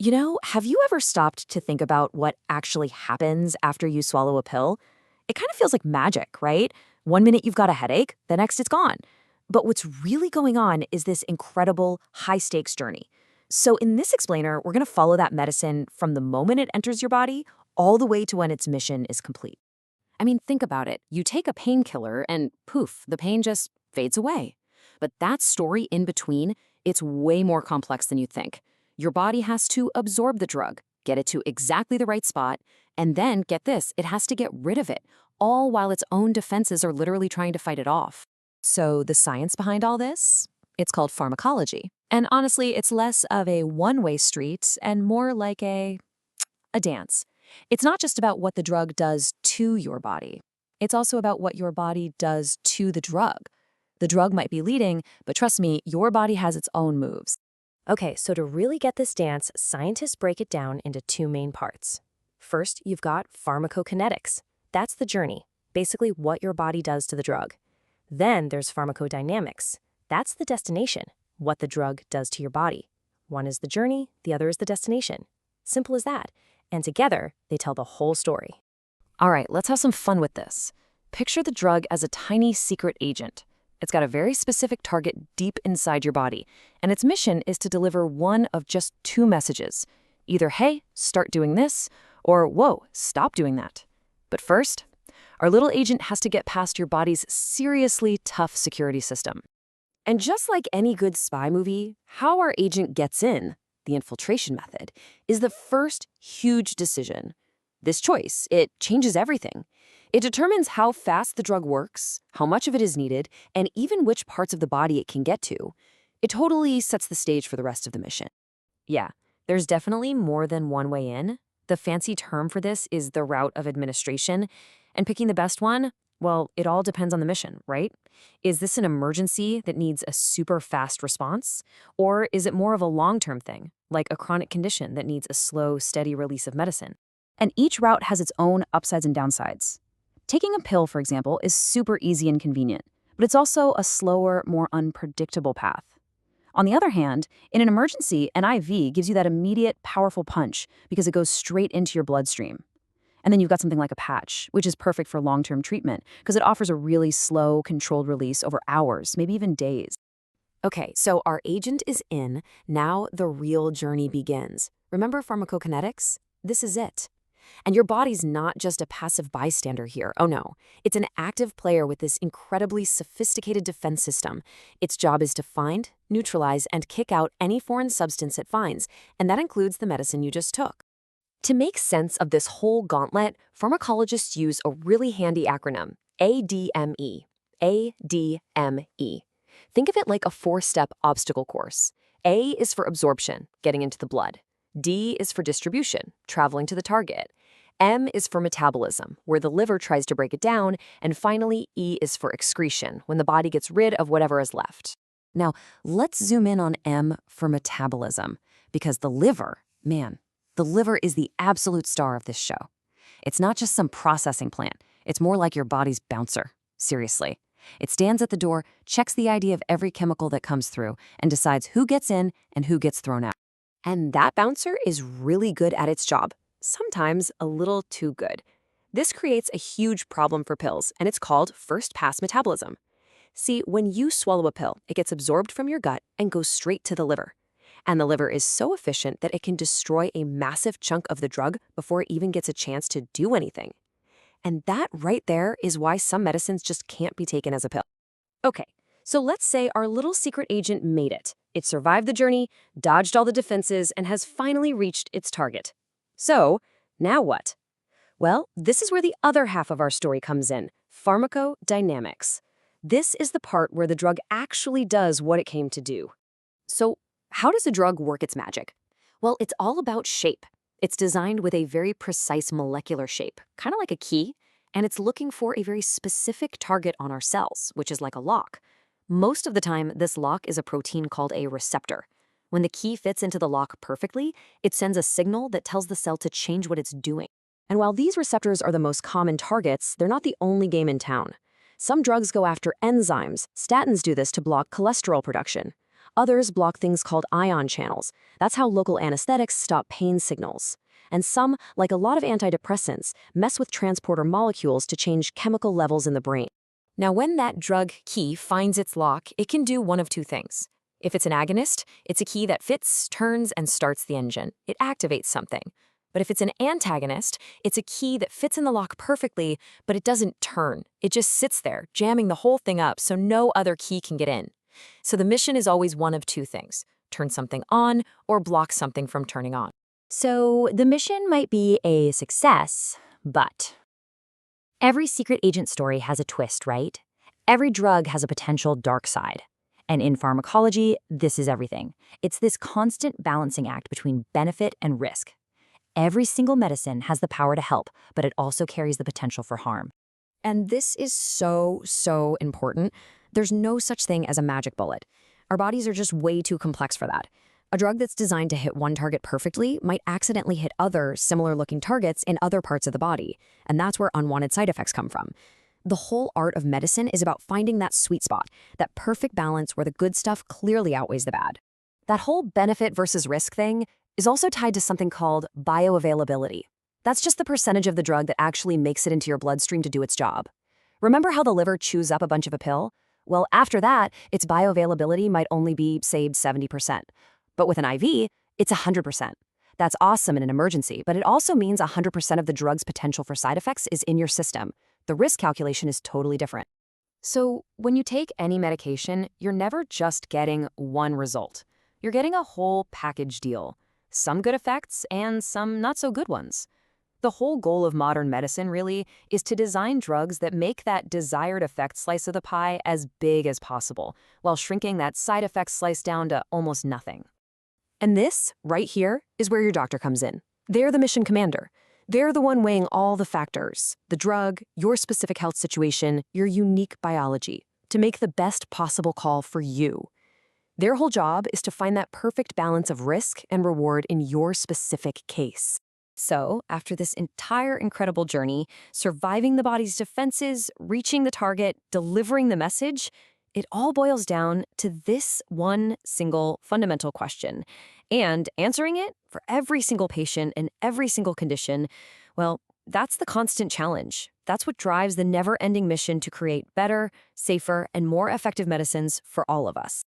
Have you ever stopped to think about what actually happens after you swallow a pill? It kind of feels like magic, right? One minute you've got a headache, the next it's gone. But what's really going on is this incredible high stakes journey. So, in this explainer, we're going to follow that medicine from the moment it enters your body all the way to when its mission is complete. I mean, think about it. You take a painkiller and poof, the pain just fades away. But that story in between, it's way more complex than you think. Your body has to absorb the drug, get it to exactly the right spot, and then, get this, it has to get rid of it, all while its own defenses are literally trying to fight it off. So the science behind all this? It's called pharmacology. And honestly, it's less of a one-way street and more like a dance. It's not just about what the drug does to your body. It's also about what your body does to the drug. The drug might be leading, but trust me, your body has its own moves. Okay, so to really get this dance, scientists break it down into two main parts. First, you've got pharmacokinetics. That's the journey, basically what your body does to the drug. Then there's pharmacodynamics. That's the destination, what the drug does to your body. One is the journey, the other is the destination. Simple as that. And together, they tell the whole story. All right, let's have some fun with this. Picture the drug as a tiny secret agent. It's got a very specific target deep inside your body, and its mission is to deliver one of just two messages. Either, hey, start doing this, or whoa, stop doing that. But first, our little agent has to get past your body's seriously tough security system. And just like any good spy movie, how our agent gets in, the infiltration method, is the first huge decision. This choice, it changes everything. It determines how fast the drug works, how much of it is needed, and even which parts of the body it can get to. It totally sets the stage for the rest of the mission. Yeah, there's definitely more than one way in. The fancy term for this is the route of administration. And picking the best one, well, it all depends on the mission, right? Is this an emergency that needs a super fast response? Or is it more of a long-term thing, like a chronic condition that needs a slow, steady release of medicine? And each route has its own upsides and downsides. Taking a pill, for example, is super easy and convenient, but it's also a slower, more unpredictable path. On the other hand, in an emergency, an IV gives you that immediate, powerful punch because it goes straight into your bloodstream. And then you've got something like a patch, which is perfect for long-term treatment because it offers a really slow, controlled release over hours, maybe even days. Okay, so our agent is in. Now the real journey begins. Remember pharmacokinetics? This is it. And your body's not just a passive bystander here. Oh no, it's an active player with this incredibly sophisticated defense system. Its job is to find, neutralize, and kick out any foreign substance it finds, and that includes the medicine you just took. To make sense of this whole gauntlet, pharmacologists use a really handy acronym, ADME. ADME. Think of it like a four-step obstacle course. A is for absorption, getting into the blood. D is for distribution, traveling to the target. M is for metabolism, where the liver tries to break it down. And finally, E is for excretion, when the body gets rid of whatever is left. Now, let's zoom in on M for metabolism, because the liver is the absolute star of this show. It's not just some processing plant. It's more like your body's bouncer. Seriously. It stands at the door, checks the ID of every chemical that comes through, and decides who gets in and who gets thrown out. And that bouncer is really good at its job, sometimes a little too good. This creates a huge problem for pills, and it's called first-pass metabolism. See, when you swallow a pill, it gets absorbed from your gut and goes straight to the liver. And the liver is so efficient that it can destroy a massive chunk of the drug before it even gets a chance to do anything. And that right there is why some medicines just can't be taken as a pill. Okay, so let's say our little secret agent made it. It survived the journey, dodged all the defenses, and has finally reached its target. So, now what? Well, this is where the other half of our story comes in, pharmacodynamics. This is the part where the drug actually does what it came to do. So, how does a drug work its magic? Well, it's all about shape. It's designed with a very precise molecular shape, kind of like a key, and it's looking for a very specific target on our cells, which is like a lock. Most of the time, this lock is a protein called a receptor. When the key fits into the lock perfectly, it sends a signal that tells the cell to change what it's doing. And while these receptors are the most common targets, they're not the only game in town. Some drugs go after enzymes. Statins do this to block cholesterol production. Others block things called ion channels. That's how local anesthetics stop pain signals. And some, like a lot of antidepressants, mess with transporter molecules to change chemical levels in the brain. Now, when that drug key finds its lock, it can do one of two things. If it's an agonist, it's a key that fits, turns, and starts the engine. It activates something. But if it's an antagonist, it's a key that fits in the lock perfectly, but it doesn't turn. It just sits there, jamming the whole thing up so no other key can get in. So the mission is always one of two things: turn something on or block something from turning on. So the mission might be a success, but every secret agent story has a twist, right? Every drug has a potential dark side. And in pharmacology, this is everything. It's this constant balancing act between benefit and risk. Every single medicine has the power to help, but it also carries the potential for harm. And this is so important. There's no such thing as a magic bullet. Our bodies are just way too complex for that. A drug that's designed to hit one target perfectly might accidentally hit other similar-looking targets in other parts of the body, and that's where unwanted side effects come from. The whole art of medicine is about finding that sweet spot, that perfect balance where the good stuff clearly outweighs the bad. That whole benefit versus risk thing is also tied to something called bioavailability. That's just the percentage of the drug that actually makes it into your bloodstream to do its job. Remember how the liver chews up a bunch of a pill? Well, after that, its bioavailability might only be, say, 70%. But with an IV, it's 100%. That's awesome in an emergency, but it also means 100% of the drug's potential for side effects is in your system. The risk calculation is totally different. So when you take any medication, you're never just getting one result. You're getting a whole package deal. Some good effects and some not so good ones. The whole goal of modern medicine, really, is to design drugs that make that desired effect slice of the pie as big as possible, while shrinking that side effect slice down to almost nothing. And this, right here, is where your doctor comes in. They're the mission commander. They're the one weighing all the factors: the drug, your specific health situation, your unique biology, to make the best possible call for you. Their whole job is to find that perfect balance of risk and reward in your specific case. So, after this entire incredible journey, surviving the body's defenses, reaching the target, delivering the message, it all boils down to this one single fundamental question. And answering it for every single patient and every single condition, well, that's the constant challenge. That's what drives the never-ending mission to create better, safer, and more effective medicines for all of us.